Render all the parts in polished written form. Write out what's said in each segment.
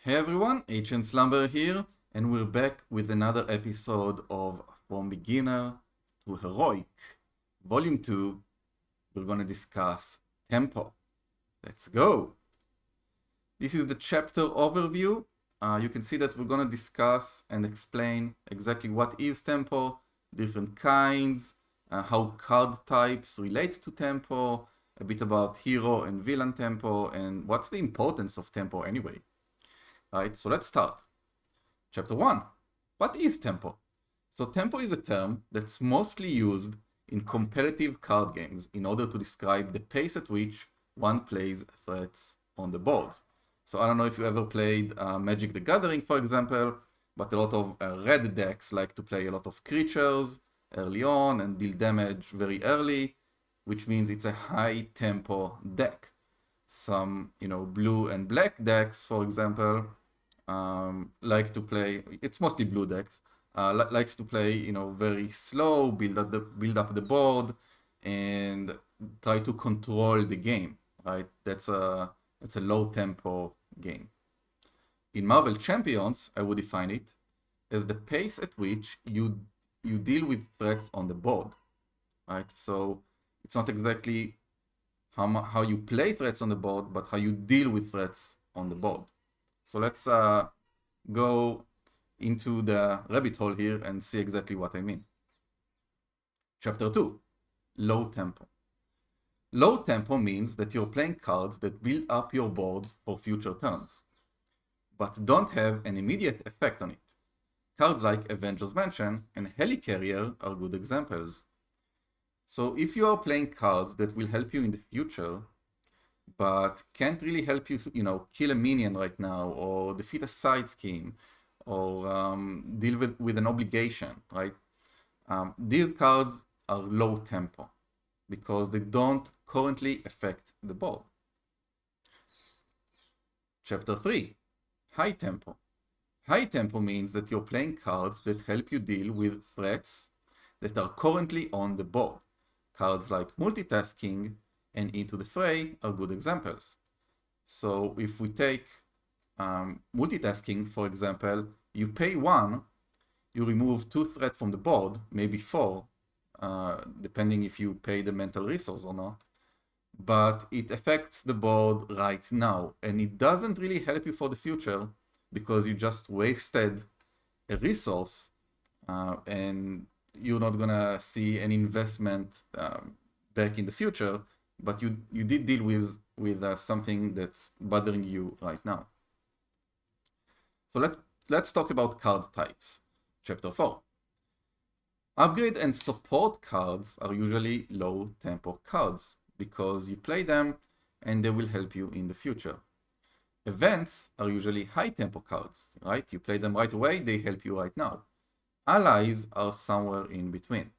Hey everyone, Ancient Slumber here, and we're back with another episode of From Beginner to Heroic. Volume 2, we're going to discuss Tempo. Let's go! This is the chapter overview. You can see that we're going to discuss and explain exactly what is Tempo, different kinds, how card types relate to Tempo, a bit about hero and villain Tempo, and what's the importance of Tempo anyway. Right, so let's start. Chapter 1. What is tempo? So tempo is a term that's mostly used in competitive card games in order to describe the pace at which one plays threats on the boards. So I don't know if you ever played Magic the Gathering, for example, but a lot of red decks like to play a lot of creatures early on and deal damage very early, which means it's a high tempo deck. Some, blue and black decks, for example, like to play. It's mostly blue decks. Likes to play, very slow, build up the board, and try to control the game. Right? That's a low tempo game. In Marvel Champions, I would define it as the pace at which you deal with threats on the board. Right? So it's not exactly how you play threats on the board, but how you deal with threats on the board. So let's go into the rabbit hole here and see exactly what I mean. Chapter 2, low tempo. Low tempo means that you're playing cards that build up your board for future turns, but don't have an immediate effect on it. Cards like Avengers Mansion and Helicarrier are good examples. So if you are playing cards that will help you in the future, but can't really help you, kill a minion right now, or defeat a side scheme, or deal with an obligation, right? These cards are low tempo because they don't currently affect the board. Chapter 3, high tempo. High tempo means that you're playing cards that help you deal with threats that are currently on the board. Cards like Multitasking and Into the Fray are good examples. So if we take Multitasking, for example, you pay 1, you remove 2 threats from the board, maybe 4, depending if you pay the mental resource or not. But it affects the board right now, and it doesn't really help you for the future because you just wasted a resource, and you're not gonna see an investment back in the future, but you did deal with something that's bothering you right now. So let's talk about card types. Chapter 4. Upgrade and support cards are usually low tempo cards because you play them and they will help you in the future. Events are usually high tempo cards, right? You play them right away, they help you right now. Allies are somewhere in between.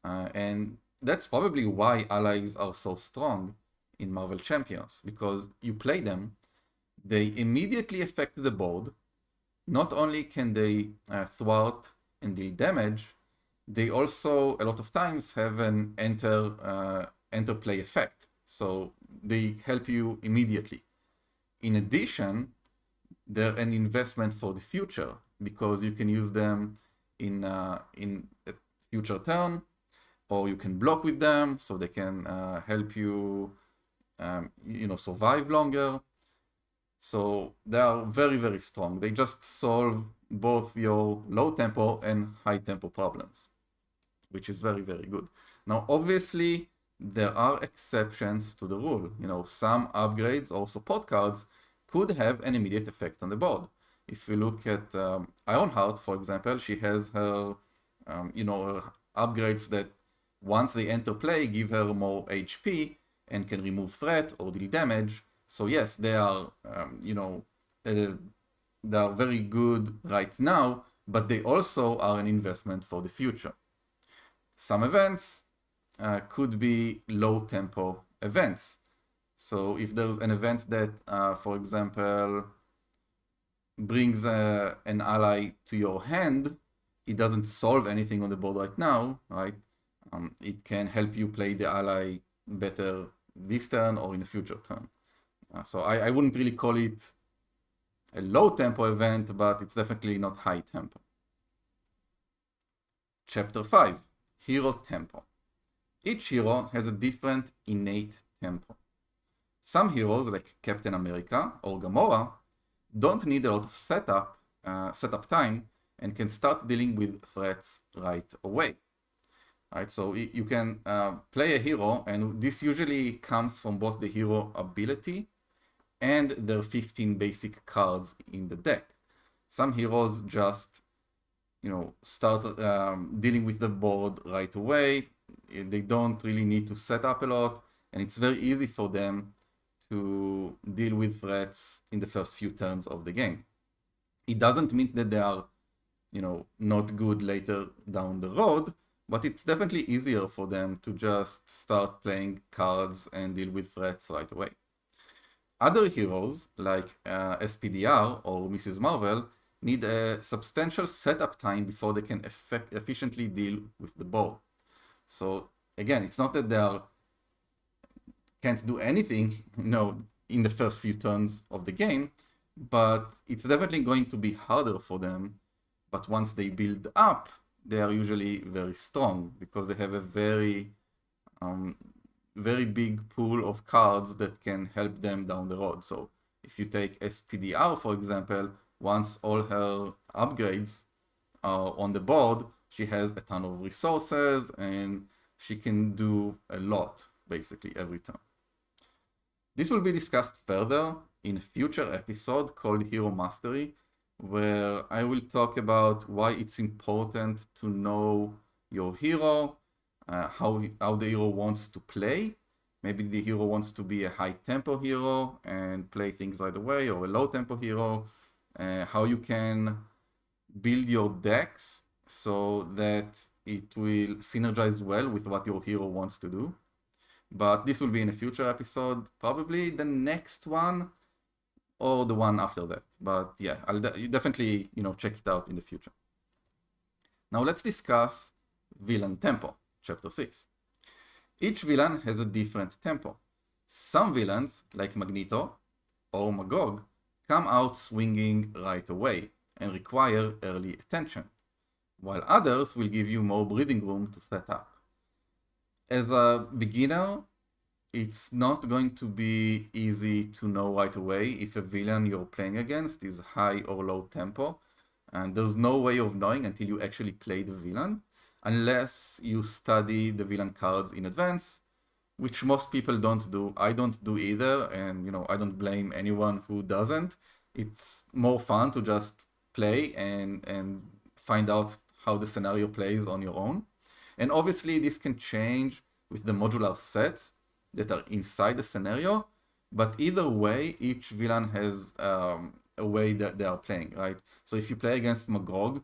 And that's probably why allies are so strong in Marvel Champions, because you play them, they immediately affect the board. Not only can they thwart and deal damage, they also a lot of times have an interplay effect. So they help you immediately. In addition, they're an investment for the future because you can use them in a future turn, or you can block with them so they can help you, survive longer. So they are very, very strong. They just solve both your low tempo and high tempo problems, which is very, very good. Now, obviously, there are exceptions to the rule. Some upgrades or support cards could have an immediate effect on the board. If you look at Ironheart, for example, she has her, her upgrades that once they enter play, give her more HP and can remove threat or deal damage. So yes, they are, they are very good right now, but they also are an investment for the future. Some events could be low tempo events. So if there's an event that, for example, brings an ally to your hand, it doesn't solve anything on the board right now, right? It can help you play the ally better this turn or in a future turn. So I wouldn't really call it a low tempo event, but it's definitely not high tempo. Chapter 5, Hero Tempo. Each hero has a different innate tempo. Some heroes, like Captain America or Gamora, don't need a lot of setup time and can start dealing with threats right away. Right, so you can play a hero, and this usually comes from both the hero ability and their 15 basic cards in the deck. Some heroes just, start dealing with the board right away. They don't really need to set up a lot, and it's very easy for them to deal with threats in the first few turns of the game. It doesn't mean that they are, not good later down the road, but it's definitely easier for them to just start playing cards and deal with threats right away. Other heroes, like SPDR or Mrs. Marvel, need a substantial setup time before they can efficiently deal with the board. So again, it's not that they can't do anything, in the first few turns of the game, but it's definitely going to be harder for them. But once they build up, they are usually very strong because they have a very big pool of cards that can help them down the road. So if you take SPDR, for example, once all her upgrades are on the board, she has a ton of resources and she can do a lot basically every turn. This will be discussed further in a future episode called Hero Mastery, where I will talk about why it's important to know your hero, how the hero wants to play. Maybe the hero wants to be a high tempo hero and play things right away, or a low tempo hero. How you can build your decks so that it will synergize well with what your hero wants to do. But this will be in a future episode, probably the next one or the one after that. But yeah, I'll definitely, check it out in the future. Now let's discuss villain tempo, chapter 6. Each villain has a different tempo. Some villains, like Magneto or Magog, come out swinging right away and require early attention, while others will give you more breathing room to set up. As a beginner, it's not going to be easy to know right away if a villain you're playing against is high or low tempo, and there's no way of knowing until you actually play the villain, unless you study the villain cards in advance, which most people don't do. I don't do either, and I don't blame anyone who doesn't. It's more fun to just play and find out how the scenario plays on your own. And obviously this can change with the modular sets that are inside the scenario, but either way, each villain has a way that they are playing, right? So if you play against Magog,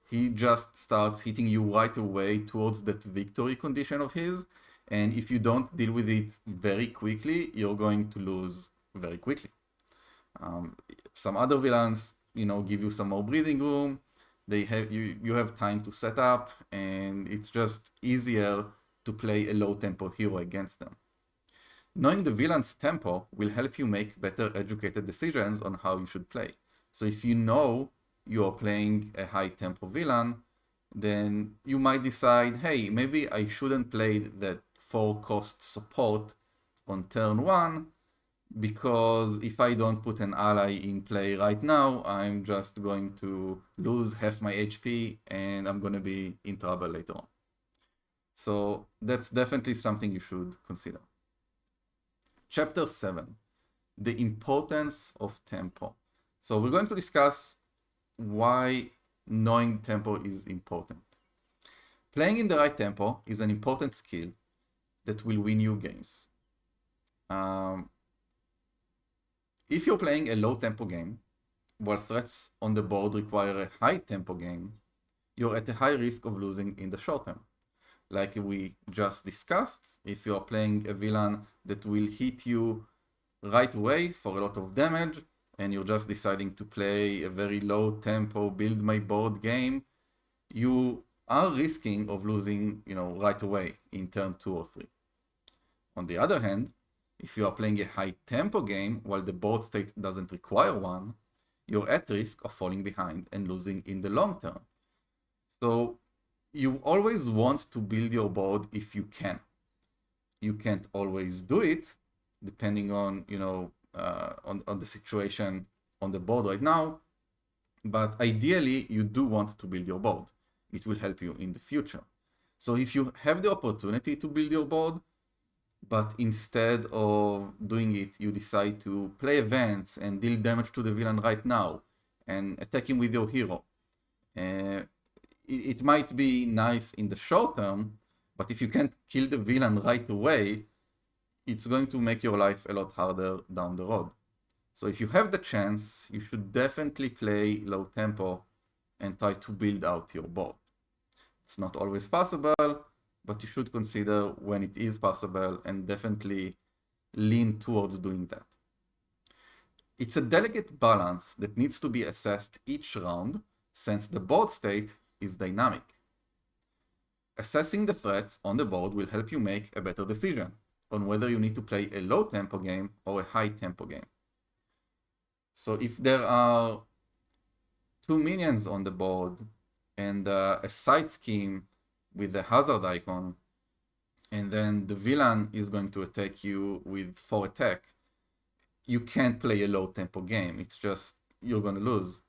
he just starts hitting you right away towards that victory condition of his, and if you don't deal with it very quickly, you're going to lose very quickly. Some other villains, give you some more breathing room. They have you have time to set up, and it's just easier to play a low tempo hero against them. Knowing the villain's tempo will help you make better educated decisions on how you should play. So if you know you're playing a high tempo villain, then you might decide, hey, maybe I shouldn't play that 4-cost support on turn 1, because if I don't put an ally in play right now, I'm just going to lose half my HP and I'm going to be in trouble later on. So that's definitely something you should consider. Chapter 7, the importance of tempo. So we're going to discuss why knowing tempo is important. Playing in the right tempo is an important skill that will win you games. If you're playing a low tempo game, while threats on the board require a high tempo game, you're at a high risk of losing in the short term. Like we just discussed, if you're playing a villain that will hit you right away for a lot of damage, and you're just deciding to play a very low tempo, build my board game, you are risking of losing, right away in turn 2 or 3. On the other hand, if you are playing a high tempo game while the board state doesn't require one, you're at risk of falling behind and losing in the long term. So you always want to build your board if you can. You can't always do it, depending on, on the situation on the board right now. But ideally, you do want to build your board. It will help you in the future. So if you have the opportunity to build your board, but instead of doing it, you decide to play events and deal damage to the villain right now and attack him with your hero, it might be nice in the short term, but if you can't kill the villain right away, it's going to make your life a lot harder down the road. So if you have the chance, you should definitely play low tempo and try to build out your board. It's not always possible, but you should consider when it is possible and definitely lean towards doing that. It's a delicate balance that needs to be assessed each round, since the board state is dynamic. Assessing the threats on the board will help you make a better decision on whether you need to play a low tempo game or a high tempo game. So if there are 2 minions on the board and a side scheme with a hazard icon, and then the villain is going to attack you with 4 attack, you can't play a low tempo game. It's just, you're going to lose.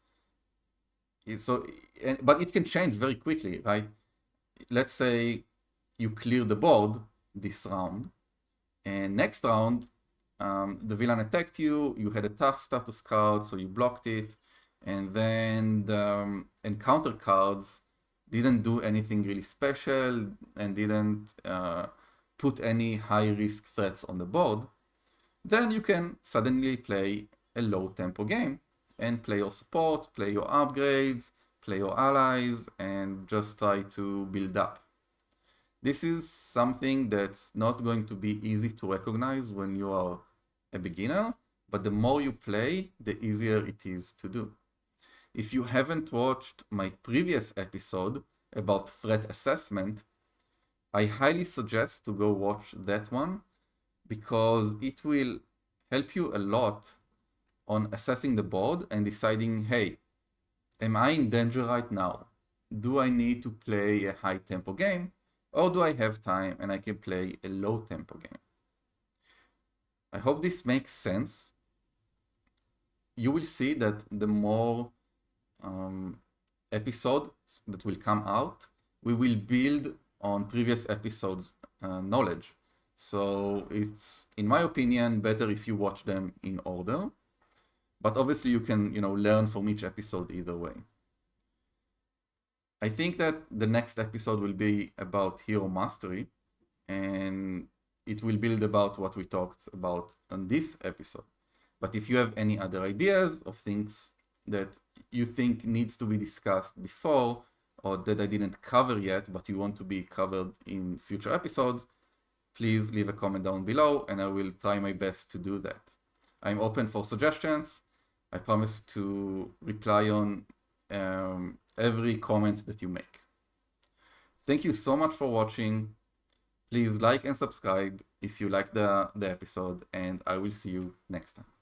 But it can change very quickly, right? Let's say you clear the board this round, and next round, the villain attacked you, you had a tough status card, so you blocked it, and then the encounter cards didn't do anything really special and didn't put any high risk threats on the board. Then you can suddenly play a low tempo game and play your support, play your upgrades, play your allies, and just try to build up. This is something that's not going to be easy to recognize when you are a beginner, but the more you play, the easier it is to do. If you haven't watched my previous episode about threat assessment, I highly suggest to go watch that one, because it will help you a lot on assessing the board and deciding, hey, am I in danger right now? Do I need to play a high tempo game, or do I have time and I can play a low tempo game? I hope this makes sense. You will see that the more episodes that will come out, we will build on previous episodes' knowledge. So it's, in my opinion, better if you watch them in order. But obviously you can, learn from each episode either way. I think that the next episode will be about hero mastery, and it will build about what we talked about on this episode. But if you have any other ideas of things that you think needs to be discussed before, or that I didn't cover yet, but you want to be covered in future episodes, please leave a comment down below and I will try my best to do that. I'm open for suggestions. I promise to reply on every comment that you make. Thank you so much for watching. Please like and subscribe if you like the episode, and I will see you next time.